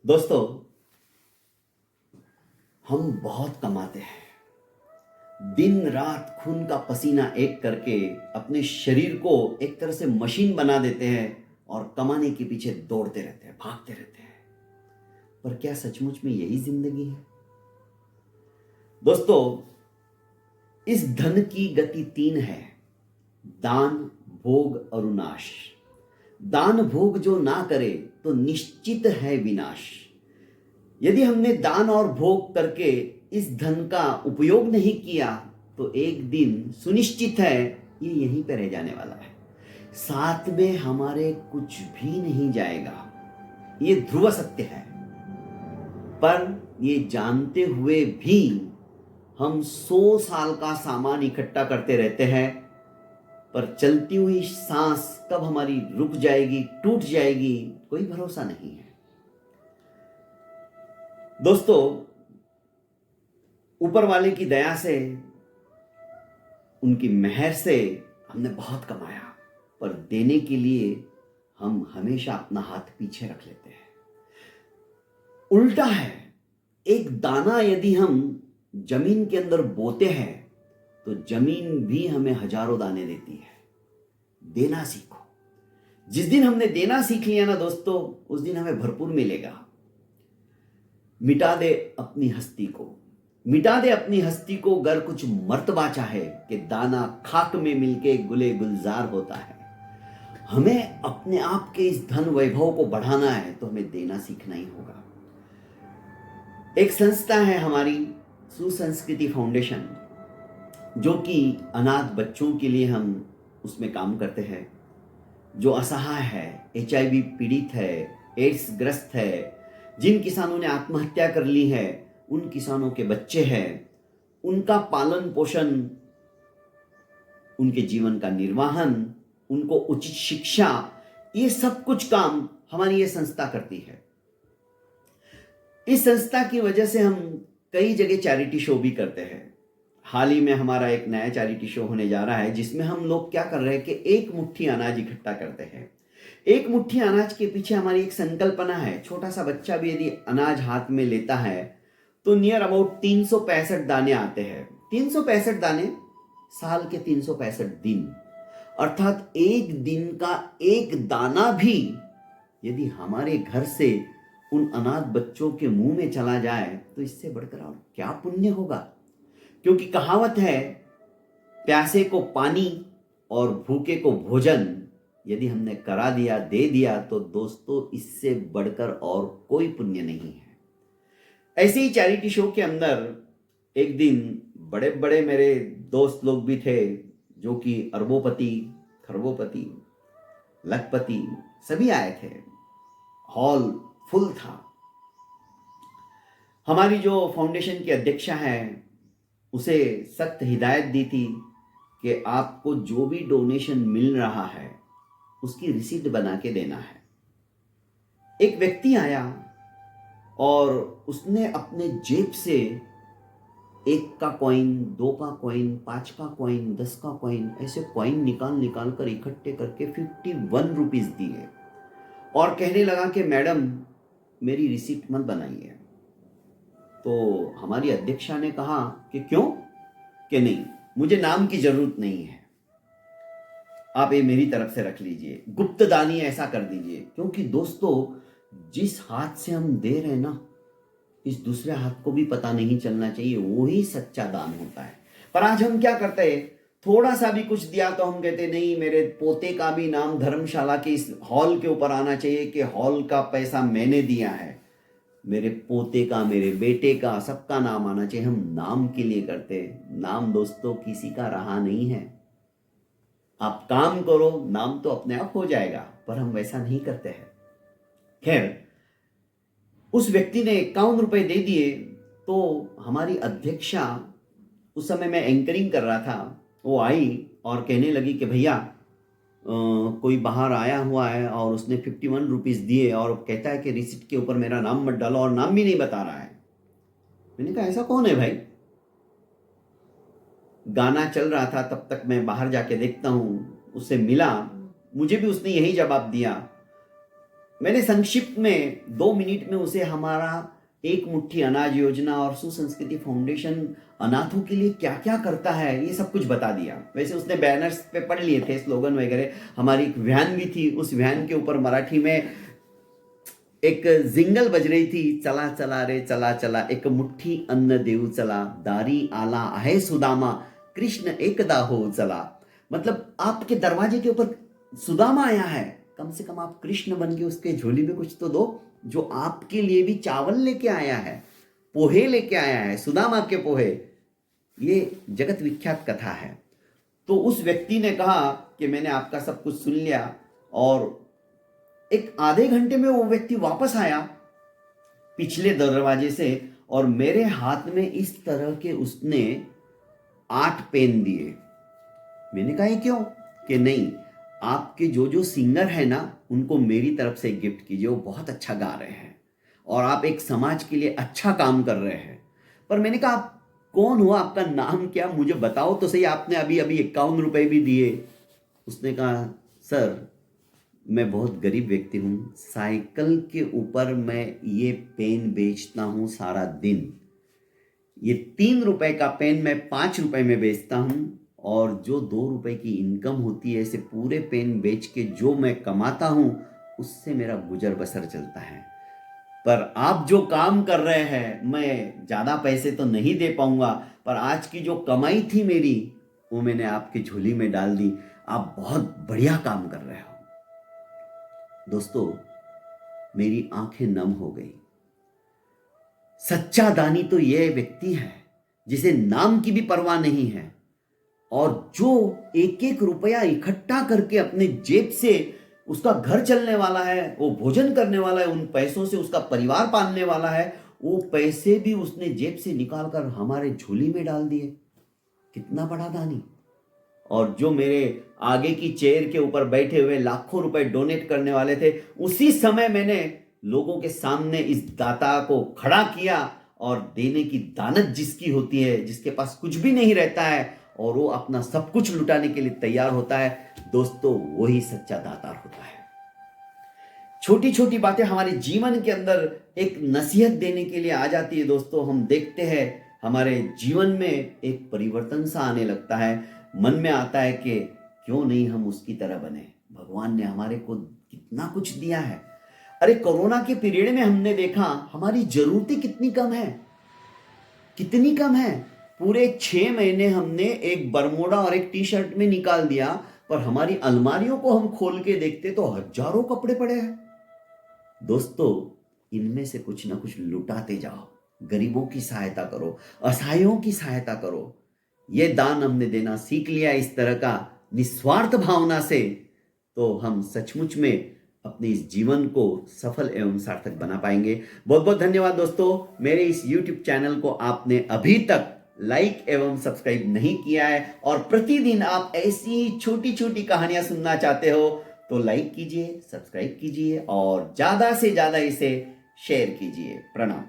दोस्तों, हम बहुत कमाते हैं। दिन रात खून का पसीना एक करके अपने शरीर को एक तरह से मशीन बना देते हैं और कमाने के पीछे दौड़ते रहते हैं, भागते रहते हैं। पर क्या सचमुच में यही जिंदगी है? दोस्तों, इस धन की गति 3 है: दान, भोग और विनाश। दान भोग जो ना करे तो निश्चित है विनाश। यदि हमने दान और भोग करके इस धन का उपयोग नहीं किया तो एक दिन सुनिश्चित है ये यहीं पर रह जाने वाला है। साथ में हमारे कुछ भी नहीं जाएगा, ये ध्रुव सत्य है। पर ये जानते हुए भी हम 100 साल का सामान इकट्ठा करते रहते हैं, पर चलती हुई सांस कब हमारी रुक जाएगी, टूट जाएगी, कोई भरोसा नहीं है। दोस्तों, ऊपर वाले की दया से, उनकी मेहर से हमने बहुत कमाया, पर देने के लिए हम हमेशा अपना हाथ पीछे रख लेते हैं। उल्टा है, एक दाना यदि हम जमीन के अंदर बोते हैं तो जमीन भी हमें हजारों दाने देती है। देना सीखो। जिस दिन हमने देना सीख लिया ना दोस्तों, उस दिन हमें भरपूर मिलेगा। मिटा दे अपनी हस्ती को, मिटा दे अपनी हस्ती को, गर कुछ मर्तबा चाहे कि दाना खाक में मिलके गुले गुलजार होता है। हमें अपने आप के इस धन वैभव को बढ़ाना है तो हमें देना सीखना ही होगा। एक संस्था है हमारी सुसंस्कृति फाउंडेशन, जो कि अनाथ बच्चों के लिए हम उसमें काम करते हैं। जो असहाय है, HIV पीड़ित है, एड्स ग्रस्त है, जिन किसानों ने आत्महत्या कर ली है, उन किसानों के बच्चे हैं, उनका पालन पोषण, उनके जीवन का निर्वाहन, उनको उचित शिक्षा, ये सब कुछ काम हमारी ये संस्था करती है। इस संस्था की वजह से हम कई जगह चैरिटी शो भी करते हैं। हाल ही में हमारा एक नया चैरिटी शो होने जा रहा है, जिसमें हम लोग क्या कर रहे हैं कि एक मुट्ठी अनाज इकट्ठा करते हैं। एक मुट्ठी अनाज के पीछे हमारी एक संकल्पना है। छोटा सा बच्चा भी यदि अनाज हाथ में लेता है तो नियर अबाउट 365 दाने आते हैं। 365 दाने, साल के 365 दिन, अर्थात एक दिन का एक दाना भी यदि हमारे घर से उन अनाथ बच्चों के मुंह में चला जाए तो इससे बढ़कर और क्या पुण्य होगा। क्योंकि कहावत है, प्यासे को पानी और भूखे को भोजन यदि हमने करा दिया, दे दिया, तो दोस्तों इससे बढ़कर और कोई पुण्य नहीं है। ऐसे ही चैरिटी शो के अंदर एक दिन बड़े बड़े मेरे दोस्त लोग भी थे, जो कि अरबोपति, खरबोपति, लखपति सभी आए थे। हॉल फुल था। हमारी जो फाउंडेशन की अध्यक्षा है, उसे सख्त हिदायत दी थी कि आपको जो भी डोनेशन मिल रहा है उसकी रिसीट बना के देना है। एक व्यक्ति आया और उसने अपने जेब से 1 का कॉइन, 2 का कॉइन, 5 का कॉइन, 10 का कॉइन, ऐसे कॉइन निकाल कर इकट्ठे करके 51 रुपीज दिए और कहने लगा कि मैडम मेरी रिसीट मत बनाइए। तो हमारी अध्यक्षा ने कहा कि क्यों? कि नहीं, मुझे नाम की जरूरत नहीं है, आप ये मेरी तरफ से रख लीजिए, गुप्त दानी ऐसा कर दीजिए। क्योंकि दोस्तों, जिस हाथ से हम दे रहे हैं ना, इस दूसरे हाथ को भी पता नहीं चलना चाहिए, वो ही सच्चा दान होता है। पर आज हम क्या करते हैं, थोड़ा सा भी कुछ दिया तो हम कहते नहीं, मेरे पोते का भी नाम धर्मशाला के इस हॉल के ऊपर आना चाहिए कि हॉल का पैसा मैंने दिया है। मेरे पोते का, मेरे बेटे का, सबका नाम आना चाहिए। हम नाम के लिए करते हैं। नाम दोस्तों किसी का रहा नहीं है। आप काम करो, नाम तो अपने आप हो जाएगा, पर हम वैसा नहीं करते हैं। खैर, उस व्यक्ति ने 51 रुपए दे दिए तो हमारी अध्यक्षा, उस समय मैं एंकरिंग कर रहा था, वो आई और कहने लगी कि भैया कोई बाहर आया हुआ है और उसने 51 रुपीज दिए और कहता है कि रिसिप्ट के ऊपर मेरा नाम मत डालो, और नाम भी नहीं बता रहा है। मैंने कहा ऐसा कौन है भाई? गाना चल रहा था, तब तक मैं बाहर जाके देखता हूं, उससे मिला, मुझे भी उसने यही जवाब दिया मैंने संक्षिप्त में 2 मिनट में उसे हमारा एक मुट्ठी अनाज योजना और सुसंस्कृति फाउंडेशन अनाथों के लिए क्या क्या करता है ये सब कुछ बता दिया। वैसे उसने बैनर्स पे पढ़ लिए थे स्लोगन वगैरह। हमारी एक वैन भी थी, उस वैन के ऊपर मराठी में एक जिंगल बज रही थी, चला चला रे चला चला, एक मुट्ठी अन्न देऊ चला, दारी आला आहे सुदामा, कृष्ण एकदा हो चला। मतलब आपके दरवाजे के ऊपर सुदामा आया है, कम से कम आप कृष्ण बन के उसके झोली में कुछ तो दो, जो आपके लिए भी चावल लेके आया है, पोहे लेके आया है, सुदामा के पोहे। ये जगत विख्यात कथा है। तो उस व्यक्ति ने कहा कि मैंने आपका सब कुछ सुन लिया, और एक आधे घंटे में वो व्यक्ति वापस आया पिछले दरवाजे से, और मेरे हाथ में इस तरह के उसने 8 पेन दिए। मैंने कहा ये क्यों? कि नहीं, आपके जो जो सिंगर है ना उनको मेरी तरफ से गिफ्ट कीजिए, वो बहुत अच्छा गा रहे हैं और आप एक समाज के लिए अच्छा काम कर रहे हैं। पर मैंने कहा आप कौन हो, आपका नाम क्या, मुझे बताओ तो सही, आपने अभी अभी 51 रुपए भी दिए। उसने कहा सर मैं बहुत गरीब व्यक्ति हूँ, साइकिल के ऊपर मैं ये पेन बेचता हूँ सारा दिन। ये 3 रुपए का पेन मैं 5 रुपए में बेचता हूँ, और जो 2 रुपए की इनकम होती है इसे पूरे पेन बेच के जो मैं कमाता हूँ उससे मेरा गुजर बसर चलता है। पर आप जो काम कर रहे हैं, मैं ज़्यादा पैसे तो नहीं दे पाऊंगा, पर आज की जो कमाई थी मेरी वो मैंने आपकी झोली में डाल दी। आप बहुत बढ़िया काम कर रहे हो। दोस्तों, मेरी आंखें नम हो गई। सच्चा दानी तो यह व्यक्ति है जिसे नाम की भी परवाह नहीं है, और जो एक एक रुपया इकट्ठा करके अपने जेब से, उसका घर चलने वाला है, वो भोजन करने वाला है, उन पैसों से उसका परिवार पालने वाला है, वो पैसे भी उसने जेब से निकाल कर हमारे झोली में डाल दिए। कितना बड़ा दानी। और जो मेरे आगे की चेयर के ऊपर बैठे हुए लाखों रुपए डोनेट करने वाले थे, उसी समय मैंने लोगों के सामने इस दाता को खड़ा किया, और देने की दानत जिसकी होती है, जिसके पास कुछ भी नहीं रहता है और वो अपना सब कुछ लुटाने के लिए तैयार होता है, दोस्तों वही सच्चा दातार होता है। छोटी छोटी बातें हमारे जीवन के अंदर एक नसीहत देने के लिए आ जाती है। दोस्तों, हम देखते हैं हमारे जीवन में एक परिवर्तन सा आने लगता है। मन में आता है कि क्यों नहीं हम उसकी तरह बने। भगवान ने हमारे को कितना कुछ दिया है। अरे कोरोना के पीरियड में हमने देखा हमारी जरूरतें कितनी कम है, कितनी कम है। पूरे 6 महीने हमने एक बरमोडा और एक टी शर्ट में निकाल दिया, पर हमारी अलमारियों को हम खोल के देखते तो हजारों कपड़े पड़े हैं। दोस्तों, इनमें से कुछ ना कुछ लुटाते जाओ, गरीबों की सहायता करो, असहायों की सहायता करो। ये दान हमने देना सीख लिया इस तरह का निस्वार्थ भावना से, तो हम सचमुच में अपने इस जीवन को सफल एवं सार्थक बना पाएंगे। बहुत बहुत धन्यवाद दोस्तों। मेरे इस YouTube चैनल को आपने अभी तक लाइक एवं सब्सक्राइब नहीं किया है, और प्रतिदिन आप ऐसी छोटी छोटी कहानियां सुनना चाहते हो तो लाइक कीजिए, सब्सक्राइब कीजिए और ज्यादा से ज्यादा इसे शेयर कीजिए। प्रणाम।